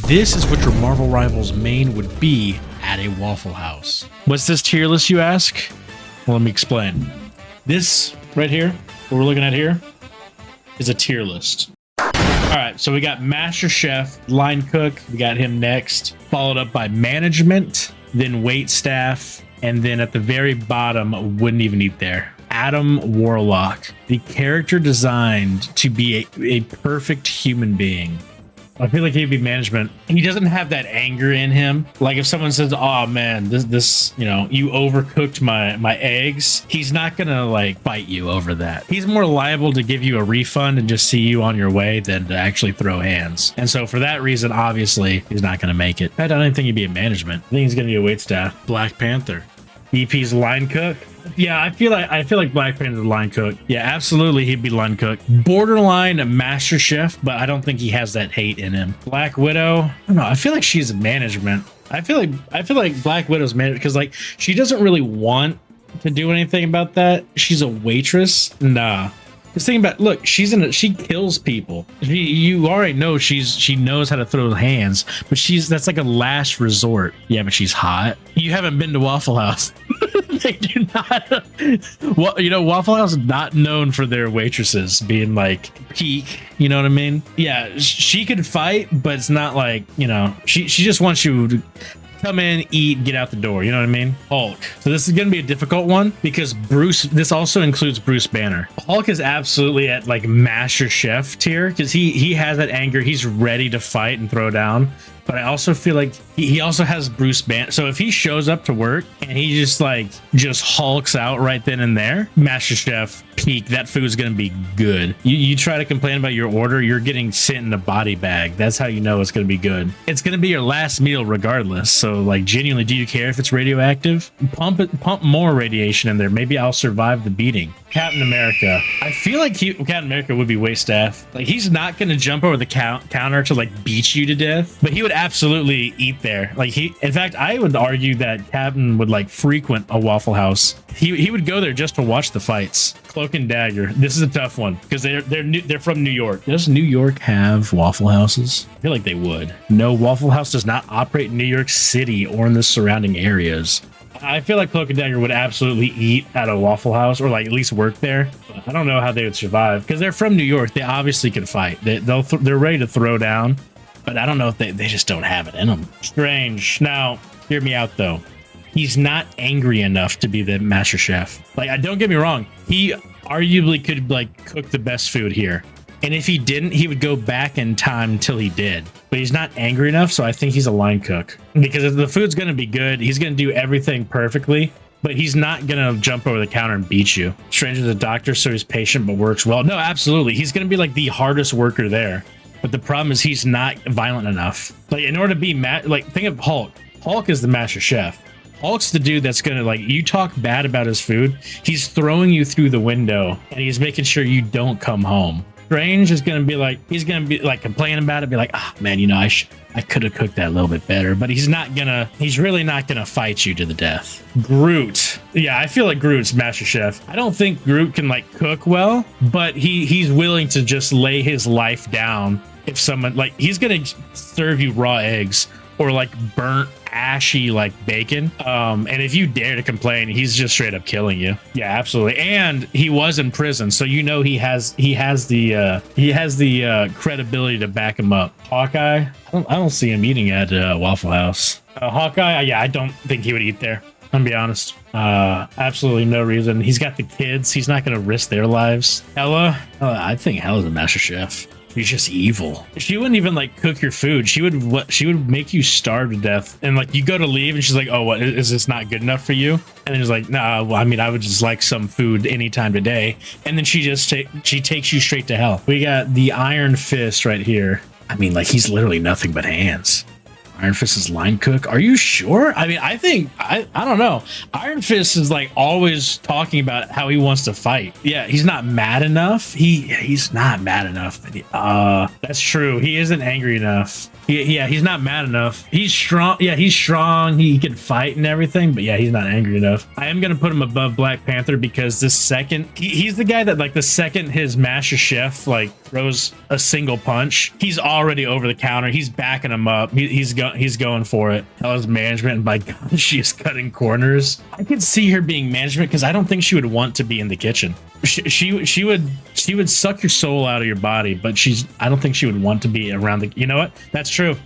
This is what your Marvel Rivals main would be at a Waffle House. What's this tier list, you ask? Well, let me explain. This right here, what we're looking at here, is a tier list. All right, so we got Master Chef, Line Cook, we got him next, followed up by Management, then Wait Staff, and then at the very bottom, wouldn't even eat there, Adam Warlock, the character designed to be a perfect human being. I feel like he'd be Management. He doesn't have that anger in him. Like if someone says, "Oh man, this, you know, you overcooked my eggs," he's not gonna like fight you over that. He's more liable to give you a refund and just see you on your way than to actually throw hands. And so for that reason, obviously, he's not gonna make it. I don't think he'd be a Management. I think he's gonna be a waitstaff. Black Panther. EP's Line Cook. Yeah, I feel like Black Panther's Line Cook. Yeah, absolutely, he'd be Line Cook. Borderline Master Chef, but I don't think he has that hate in him. Black Widow. I don't know. I feel like she's a Management. I feel like Black Widow's Management because like she doesn't really want to do anything about that. She's a waitress. Nah. Just think about, look, she kills people. You already know she knows how to throw hands, but that's like a last resort. Yeah, but she's hot. You haven't been to Waffle House. They do not. Well, you know, Waffle House is not known for their waitresses being like peak. You know what I mean? Yeah, she could fight, but it's not like, you know, she just wants you to come in, eat, get out the door. You know what I mean? Hulk. So this is going to be a difficult one because this also includes Bruce Banner. Hulk is absolutely at like Master Chef tier because he has that anger. He's ready to fight and throw down. But I also feel like he also has Bruce Banner. So if he shows up to work and he just hulks out right then and there, Master Chef peak, that food's gonna be good. You try to complain about your order, you're getting sent in a body bag. That's how you know it's gonna be good. It's gonna be your last meal regardless. So like genuinely, do you care if it's radioactive? Pump more radiation in there. Maybe I'll survive the beating. Captain America. I feel like Captain America would be waitstaff. Like he's not gonna jump over the counter to like beat you to death, but he would absolutely eat there. Like in fact, I would argue that Captain would like frequent a Waffle House. He would go there just to watch the fights. Cloak and Dagger. This is a tough one because they're from New York. Does New York have Waffle Houses? I feel like they would. No, Waffle House does not operate in New York City or in the surrounding areas. I feel like Cloak and Dagger would absolutely eat at a Waffle House or like at least work there. I don't know how they would survive because they're from New York. They obviously can fight. They're ready to throw down, but I don't know if they just don't have it in them. Strange. Now, hear me out though. He's not angry enough to be the Master Chef. Like, don't get me wrong. He arguably could like cook the best food here. And if he didn't, he would go back in time until he did. But he's not angry enough, so I think he's a Line Cook. Because if the food's going to be good, he's going to do everything perfectly, but he's not going to jump over the counter and beat you. Stranger's a doctor, so he's patient but works well. No, absolutely. He's going to be like the hardest worker there. But the problem is he's not violent enough. Like, in order to be think of Hulk. Hulk is the Master Chef. Hulk's the dude that's gonna, like, you talk bad about his food, he's throwing you through the window and he's making sure you don't come home. Strange is gonna be like, he's gonna be like complaining about it, be like, ah, man, you know, I could have cooked that a little bit better, but he's really not gonna fight you to the death. Groot. Yeah, I feel like Groot's Master Chef. I don't think Groot can like cook well, but he's willing to just lay his life down if someone, like, he's gonna serve you raw eggs or like burnt ashy like bacon, and if you dare to complain, he's just straight up killing you. Yeah, absolutely. And he was in prison, so you know he has the credibility to back him up. Hawkeye, I don't see him eating at Waffle House. Hawkeye, yeah, I don't think he would eat there, I'm gonna be honest. Absolutely no reason. He's got the kids, he's not gonna risk their lives. Hela, I think Hela's a Master Chef. She's just evil. She wouldn't even like cook your food. She would make you starve to death. And like you go to leave and she's like, oh, what, is this not good enough for you? And then it's like, nah, well, I mean, I would just like some food anytime today. And then she takes you straight to hell. We got the Iron Fist right here. I mean, like, he's literally nothing but hands. Iron Fist is line cook. Are you sure? I mean, I don't know. Iron Fist is like always talking about how he wants to fight. Yeah, he's not mad enough. He's not mad enough. That's true. He isn't angry enough. Yeah, he's not mad enough. He's strong. Yeah, he's strong. He can fight and everything, but yeah, he's not angry enough. I am gonna put him above Black Panther because this second, he's the guy that like the second his Master Chef like throws a single punch, he's already over the counter. He's backing him up. He's going for it. Hela's management, and by God, she is cutting corners. I could see her being management because I don't think she would want to be in the kitchen. She would suck your soul out of your body, but I don't think she would want to be around the. You know what? That's true.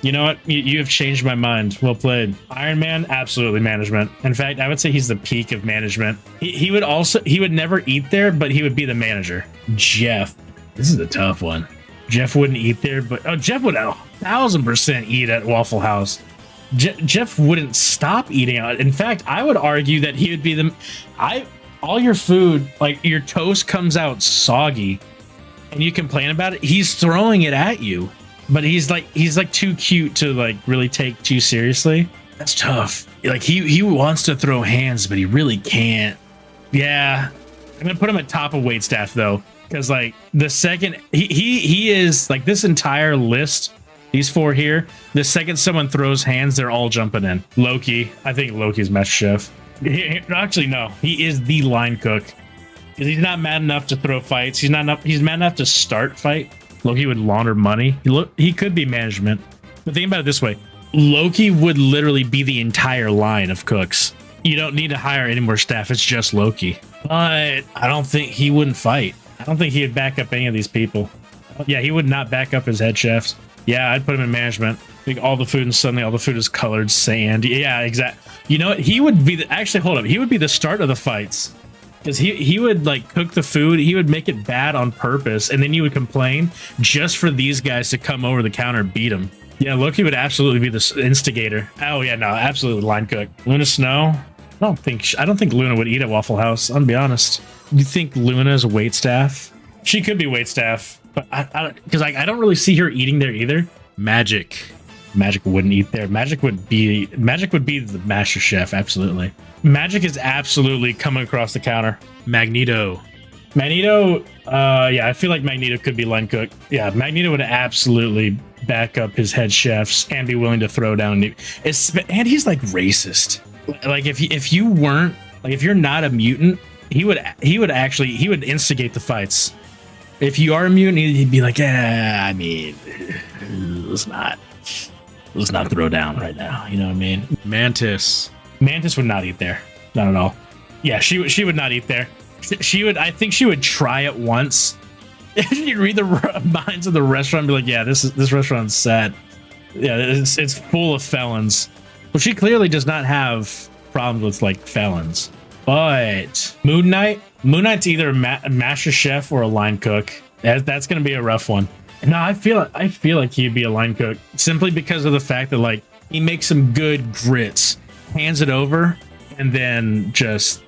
You know what? You have changed my mind. Well played. Iron Man, absolutely management. In fact, I would say he's the peak of management. He would never eat there, but he would be the manager. Jeff, this is a tough one. Jeff wouldn't eat there, but Jeff would 1000% eat at Waffle House. Jeff wouldn't stop eating out. In fact, I would argue that he would be all your food, like your toast comes out soggy and you complain about it. He's throwing it at you, but he's like too cute to like really take too seriously. That's tough. Like he wants to throw hands, but he really can't. Yeah. I'm going to put him at top of waitstaff though. Cause like the second he is like this entire list, these four here, the second someone throws hands, they're all jumping in. Loki. I think Loki's Master Chef. Actually, no. He is the line cook because he's not mad enough to throw fights. He's mad enough to start fight. Loki would launder money. He could be management. But think about it this way: Loki would literally be the entire line of cooks. You don't need to hire any more staff. It's just Loki. But I don't think he wouldn't fight. I don't think he would back up any of these people. Yeah, he would not back up his head chefs. Yeah, I'd put him in management. I think all the food, and suddenly all the food is colored sand. Yeah, exactly. You know what? He would be actually, hold up. He would be the start of the fights because he would like cook the food. He would make it bad on purpose, and then you would complain just for these guys to come over the counter and beat him. Yeah, Loki would absolutely be the instigator. Oh yeah, no, absolutely line cook. Luna Snow. I don't think Luna would eat at Waffle House. I'll be honest. You think Luna is a waitstaff? She could be waitstaff, but I don't really see her eating there either. Magik wouldn't eat there. Magik would be the Master Chef. Absolutely. Magik is absolutely coming across the counter. Magneto. Yeah, I feel like Magneto could be line cook. Yeah, Magneto would absolutely back up his head chefs and be willing to throw down. And he's like racist. Like if you weren't, like if you're not a mutant, he would instigate the fights. If you are a mutant, he'd be like, yeah, I mean, let's not throw down right now. You know what I mean? Mantis would not eat there. Not at all. Yeah, she would not eat there. I think she would try it once. You'd read the minds of the restaurant and be like, yeah, this restaurant's sad. Yeah, it's full of felons. Well, she clearly does not have problems with like felons. But MoonKnight's either a Master Chef or a line cook. That's gonna be a rough one. No, I feel like he'd be a line cook simply because of the fact that like he makes some good grits, hands it over, and then just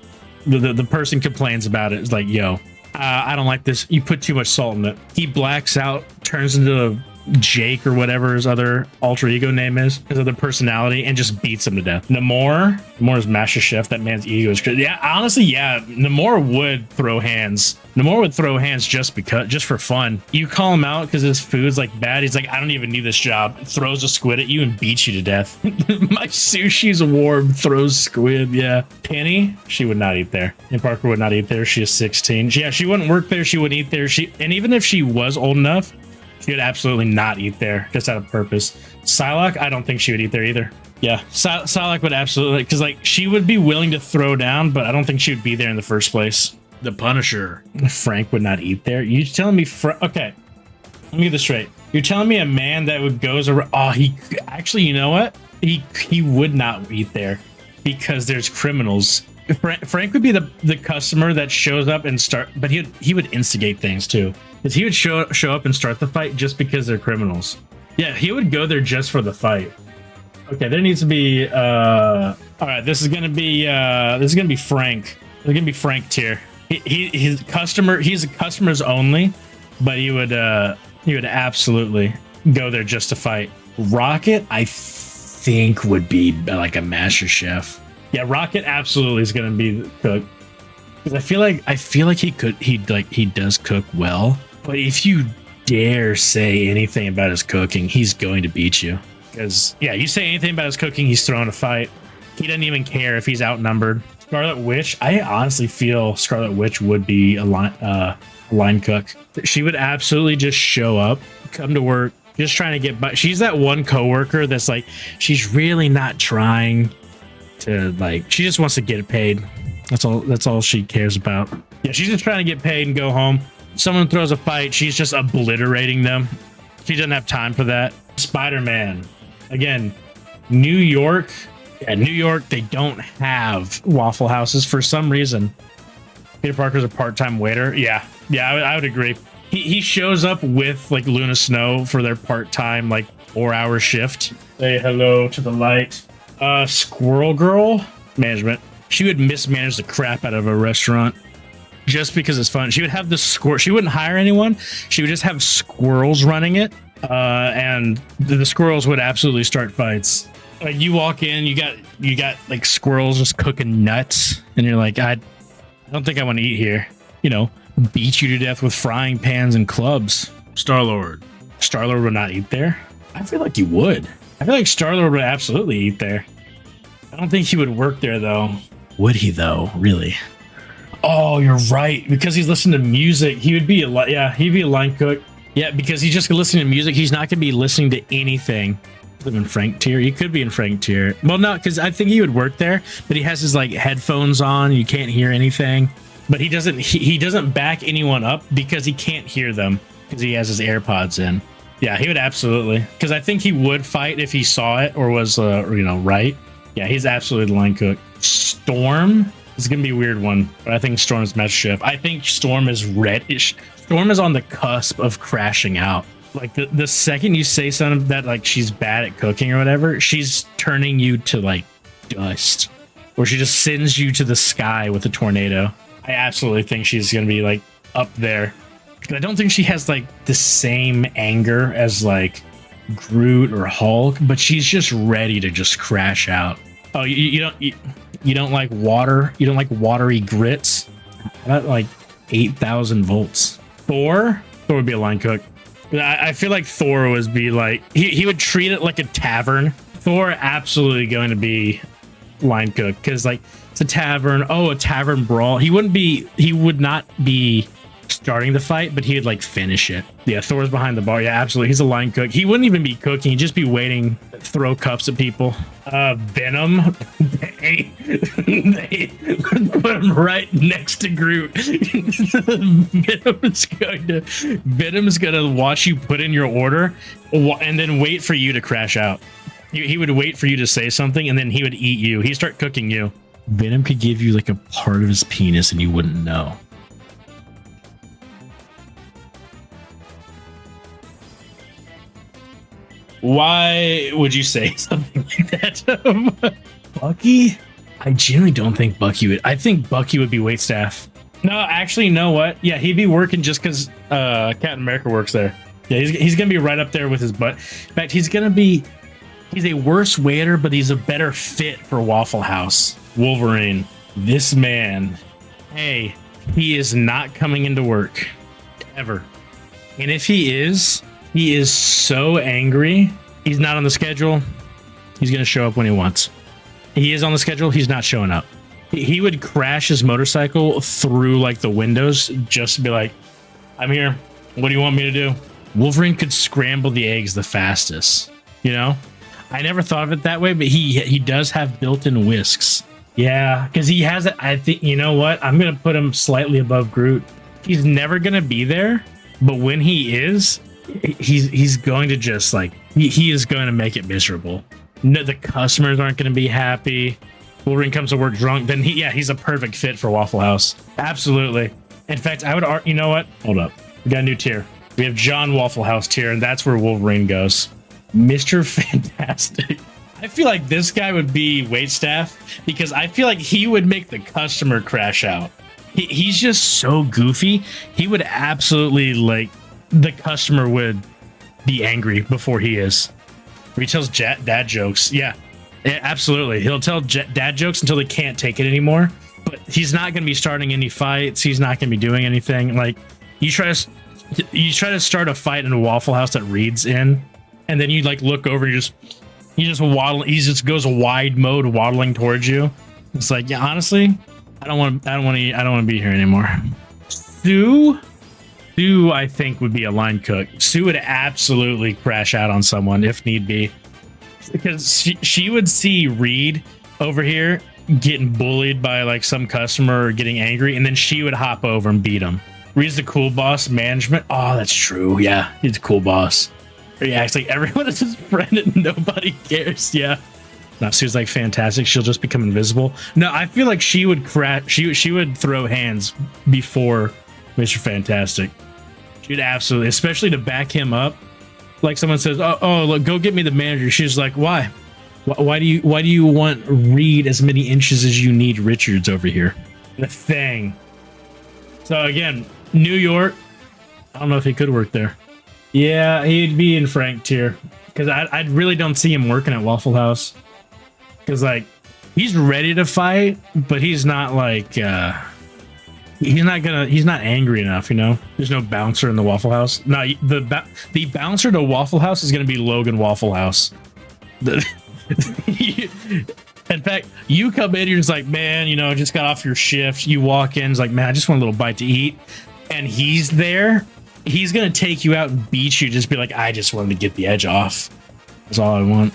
the person complains about it. It's like, yo, I don't like this. You put too much salt in it. He blacks out, turns into Jake or whatever his other alter ego name is, his other personality, and just beats him to death. Namor's Master Chef. That man's ego is crazy. Yeah, honestly, yeah, Namor would throw hands. Just for fun. You call him out because his food's like bad. He's like, I don't even need this job. Throws a squid at you and beats you to death. My sushi's warm. Throws squid. Yeah. Peni, she would not eat there. Peni Parker would not eat there. She is 16. Yeah, she wouldn't work there. She wouldn't eat there. And even if she was old enough, she would absolutely not eat there, just out of purpose. Psylocke, I don't think she would eat there either. Yeah, Psylocke would absolutely, because like she would be willing to throw down, but I don't think she would be there in the first place. The Punisher. Frank would not eat there. You telling me? Okay, let me get this straight. You're telling me a man that would goes around? Oh, he actually, you know what? He would not eat there because there's criminals. Frank would be the customer that shows up and but he would instigate things too. Because he would show up and start the fight just because they're criminals. Yeah, he would go there just for the fight. Okay, there needs to be all right, this is gonna be Frank. There's gonna be Frank tier. He's a customer's only, but he would absolutely go there just to fight. Rocket, I think would be like a master chef. Yeah, Rocket absolutely is gonna be the cook. Because I feel like he does cook well. But if you dare say anything about his cooking, he's going to beat you. Because yeah, you say anything about his cooking, he's throwing a fight. He doesn't even care if he's outnumbered. Scarlet Witch, I honestly feel Scarlet Witch would be a line cook. She would absolutely just show up, come to work, just trying to get by. She's that one coworker that's like, she's really not trying to, like, she just wants to get paid. That's all she cares about. Yeah, she's just trying to get paid and go home. Someone throws a fight, she's just obliterating them. She doesn't have time for that. Spider-Man, again, New York. Yeah, New York, they don't have Waffle Houses for some reason. Peter Parker's a part-time waiter. Yeah, I would agree. He shows up with like Luna Snow for their part-time like 4-hour shift. Say hello to the light. Squirrel Girl, management. She would mismanage the crap out of a restaurant just because it's fun. She would have the squirrel. She wouldn't hire anyone. She would just have squirrels running it, and the squirrels would absolutely start fights. Like you walk in, you got like squirrels just cooking nuts, and you're like, I don't think I want to eat here. You know, beat you to death with frying pans and clubs. StarLord would not eat there. I feel like he would. I feel like StarLord would absolutely eat there. I don't think he would work there though. Would he though? Really? Oh, you're right. Because he's listening to music, he would be he'd be a line cook. Yeah, because he's just listening to music. He's not gonna be listening to anything. Live in Frank tier. He could be in Frank tier. Well, no, because I think he would work there, but he has his like headphones on. You can't hear anything. But he doesn't back anyone up because he can't hear them because he has his AirPods in. Yeah, he would absolutely. Because I think he would fight if he saw it or was right. Yeah, he's absolutely the line cook. Storm is gonna be a weird one, but I think Storm's Master Chef. I think Storm is reddish. Storm is on the cusp of crashing out. Like the second you say something that like she's bad at cooking or whatever, she's turning you to like dust, or she just sends you to the sky with a tornado. I absolutely think she's gonna be like up there. I don't think she has like the same anger as like Groot or Hulk, but she's just ready to just crash out. Oh, you don't like water? You don't like watery grits? How about like 8,000 volts? Thor would be a line cook. I feel like Thor would be like, he would treat it like a tavern. Thor absolutely going to be line cook because like it's a tavern. Oh, a tavern brawl. He would not be starting the fight, but he would like finish it. Yeah, Thor's behind the bar. Yeah, absolutely. He's a line cook. He wouldn't even be cooking. He'd just be waiting, throw cups at people. Venom. They put him right next to Groot. Venom's gonna watch you put in your order and then wait for you to crash out. He would wait for you to say something and then he would eat you. He'd start cooking you. Venom could give you like a part of his penis and you wouldn't know. Why would you say something like that? Bucky? I genuinely don't think Bucky would. I think Bucky would be waitstaff. No, actually, you know what? Yeah, he'd be working just because Captain America works there. Yeah, he's going to be right up there with his butt. In fact, he's a worse waiter, but he's a better fit for Waffle House. Wolverine. This man. Hey, he is not coming into work. Ever. And if he is so angry. He's not on the schedule. He's going to show up when he wants. He is on the schedule. He's not showing up. He would crash his motorcycle through like the windows just to be like, I'm here. What do you want me to do? Wolverine could scramble the eggs the fastest. You know, I never thought of it that way, but he does have built-in whisks. Yeah, because he has it. I think, you know what? I'm going to put him slightly above Groot. He's never going to be there, but when he is, he's going to just like he is going to make it miserable. No, the customers aren't going to be happy. Wolverine comes to work drunk, then he's a perfect fit for Waffle House. Absolutely. In fact, I would you know what? Hold up. We got a new tier. We have John Waffle House tier, and that's where Wolverine goes. Mr. Fantastic. I feel like this guy would be waitstaff because I feel like he would make the customer crash out. He's just so goofy. He would absolutely like the customer would be angry before he is. Where he tells dad jokes. Yeah, absolutely. He'll tell dad jokes until they can't take it anymore. But he's not going to be starting any fights. He's not going to be doing anything. Like you try to start a fight in a Waffle House that Reed's in, and then you like look over and you just waddle. He just goes a wide mode waddling towards you. It's like, yeah, honestly, I don't want to be here anymore. Sue, I think, would be a line cook. Sue would absolutely crash out on someone if need be, because she would see Reed over here getting bullied by like some customer or getting angry, and then she would hop over and beat him. Reed's the cool boss. Management. Oh, that's true. Yeah, he's a cool boss. He acts like everyone is his friend and nobody cares. Yeah. No, Sue's like fantastic. She'll just become invisible. No, I feel like she would crash. She would throw hands before Mr. Fantastic. She'd absolutely, especially to back him up. Like someone says, "Oh, look, go get me the manager." She's like, "Why? Why do you want Reed as many inches as you need Richards over here?" The thing. So again, New York. I don't know if he could work there. Yeah, he'd be in Frank tier because I really don't see him working at Waffle House. Because like he's ready to fight, but he's not like he's not angry enough, you know. There's no bouncer in the Waffle House. No, the bouncer to Waffle House is gonna be Logan Waffle House. In fact, you come in, you're just like, man, you know, just got off your shift. You walk in, it's like, man, I just want a little bite to eat, and he's there. He's gonna take you out and beat you. Just be like, I just wanted to get the edge off. That's all I want.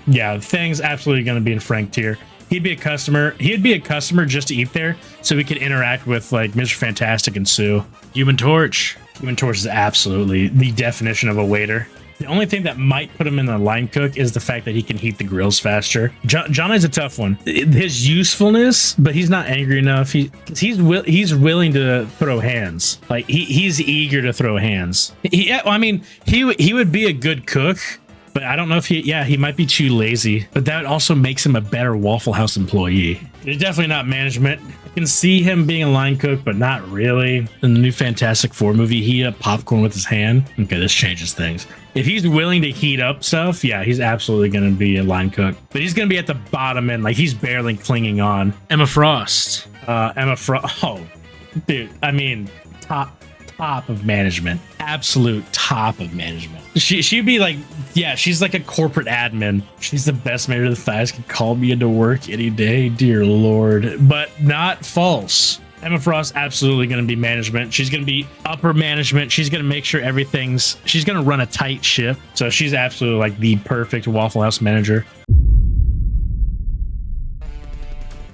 Yeah, the Thing's absolutely going to be in Frank tier. He'd be a customer. He'd be a customer just to eat there, so we could interact with like Mr. Fantastic and Sue. Human Torch. Human Torch is absolutely the definition of a waiter. The only thing that might put him in the line cook is the fact that he can heat the grills faster. Johnny's a tough one. His usefulness, but he's not angry enough. He's willing to throw hands. Like he's eager to throw hands. I mean, he would be a good cook. But I don't know if he might be too lazy, but that also makes him a better Waffle House employee. He's definitely not management. I can see him being a line cook, but not really. In the new Fantastic Four movie, he heat up popcorn with his hand. Okay, this changes things. If he's willing to heat up stuff, yeah, he's absolutely going to be a line cook. But he's going to be at the bottom end, like he's barely clinging on. Emma Frost. Oh, dude, I mean, top of management, absolute top of management. She'd be like, yeah, she's like a corporate admin. She's the best manager the thighs can call me into work any day, dear Lord. But not false. Emma Frost absolutely going to be management. She's going to be upper management. She's going to make sure she's going to run a tight ship. So she's absolutely like the perfect Waffle House manager.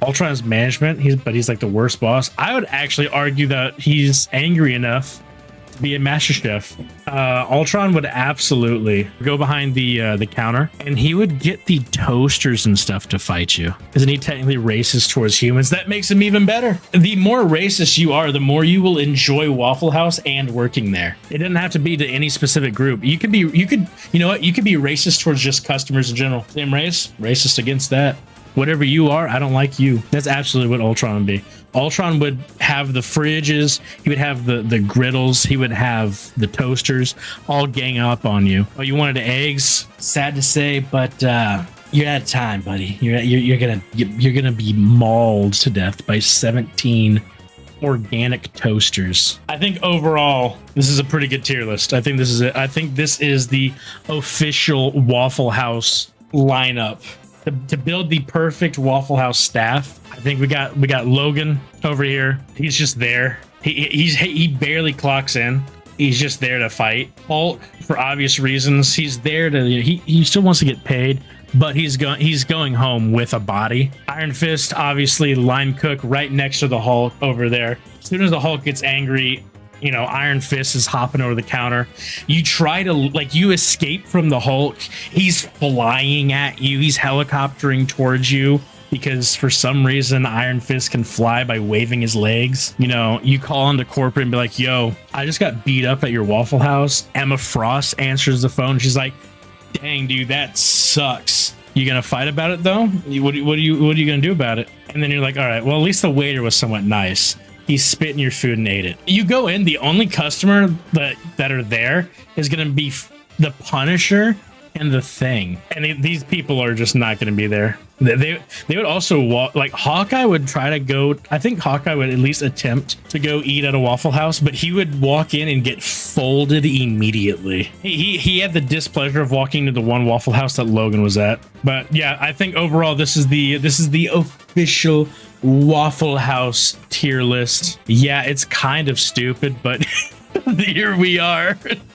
Ultron's management, he's like the worst boss. I would actually argue that he's angry enough to be a master chef. Ultron would absolutely go behind the counter, and he would get the toasters and stuff to fight you. Isn't he technically racist towards humans? That makes him even better. The more racist you are, the more you will enjoy Waffle House and working there. It doesn't have to be to any specific group. You could be racist towards just customers in general. Same race, racist against that. Whatever you are, I don't like you. That's absolutely what Ultron would be. Ultron would have the fridges, he would have the griddles, he would have the toasters all gang up on you. Oh, you wanted eggs? Sad to say, but you're out of time, buddy. You're gonna be mauled to death by 17 organic toasters. I think overall this is a pretty good tier list. I think this is it. I think this is the official Waffle House lineup. To build the perfect Waffle House staff, I think we got Logan over here. He's just there. He barely clocks in. He's just there to fight. Hulk, for obvious reasons, he's there to he still wants to get paid, but he's going home with a body. Iron Fist, obviously line cook right next to the Hulk over there. As soon as the Hulk gets angry, you know, Iron Fist is hopping over the counter. You try to, like, you escape from the Hulk. He's flying at you. He's helicoptering towards you because for some reason Iron Fist can fly by waving his legs. You know, you call into corporate and be like, yo, I just got beat up at your Waffle House. Emma Frost answers the phone. She's like, dang, dude, that sucks. You gonna fight about it though? What are you gonna do about it? And then you're like, all right, well, at least the waiter was somewhat nice. He spit in your food and ate it. You go in, the only customer that are there is going to be the Punisher and the Thing. And these people are just not going to be there. They would also walk, like Hawkeye would try to go. I think Hawkeye would at least attempt to go eat at a Waffle House, but he would walk in and get folded immediately. He had the displeasure of walking to the one Waffle House that Logan was at. But yeah, I think overall this is the official Waffle House tier list. Yeah, it's kind of stupid, but here we are.